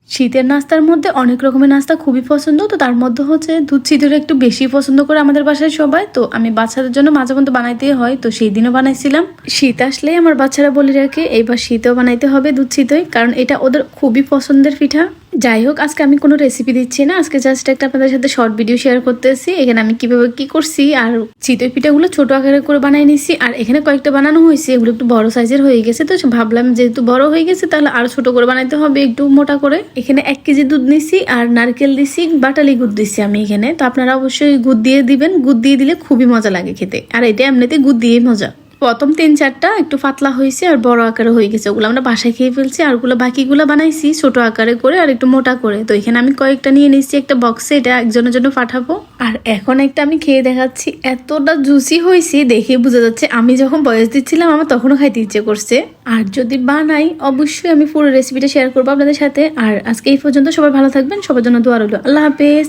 শীতের নাস্তার মধ্যে অনেক রকমের নাস্তা খুবই পছন্দ, তো তার মধ্যে হচ্ছে দুধ চিতইটা একটু বেশি পছন্দ করে আমাদের বাসায় সবাই। তো আমি বাচ্চাদের জন্য মাঝে মধ্যে বানাইতেই হয়, তো সেই দিনও বানাইছিলাম। শীত আসলেই আমার বাচ্চারা বলে রাখে এইবার শীতেও বানাইতে হবে দুধ চিতই, কারণ এটা ওদের খুবই পছন্দের পিঠা। যাই হোক, আজকে আমি কোনো রেসিপি দিচ্ছি না, আজকে জাস্ট একটা আপনাদের সাথে শর্ট ভিডিও শেয়ার করতেছি। এখানে আমি কিভাবে কি করছি আর চিতই পিঠাগুলো ছোট আকারে করে বানাই নিছি। আর এখানে কয়েকটা বানানো হয়েছে, এগুলো একটু বড় সাইজের হয়ে গেছে, তো ভাবলাম যেহেতু বড় হয়ে গেছে তাহলে আরো ছোট করে বানাইতে হবে, একটু মোটা করে। এখানে 1 কেজি দুধ নিছি আর নারকেল দিছি, বাটালি গুড় দিছি আমি এখানে। তো আপনারা অবশ্যই গুড় দিয়ে দিবেন, গুড় দিয়ে দিলে খুবই মজা লাগে খেতে, আর এটা এমনিতে গুড় দিয়েই মজা। প্রথম 3-4টা একটু পাতলা হয়েছে আর বড় আকারে হয়ে গেছে, ওগুলো আমরা বাসায় খেয়ে ফেলছি। আর ওগুলো বাকিগুলো বানাইছি ছোট আকারে করে আর একটু মোটা করে। তো এখানে আমি কয়েকটা নিয়ে নিচ্ছি একটা বক্সে, এটা একজনের জন্য পাঠাবো। আর এখন একটা আমি খেয়ে দেখাচ্ছি, এতটা জুসি হয়েছে দেখে বোঝা যাচ্ছে আমি যখন বয়স দিচ্ছিলাম আমার তখনও খাইতে ইচ্ছে করছে। আর যদি বানাই অবশ্যই আমি পুরো রেসিপিটা শেয়ার করবো আপনাদের সাথে। আর আজকে এই পর্যন্ত, সবাই ভালো থাকবেন, সবার জন্য দোয়া রইল। আল্লাহ হাফেজ।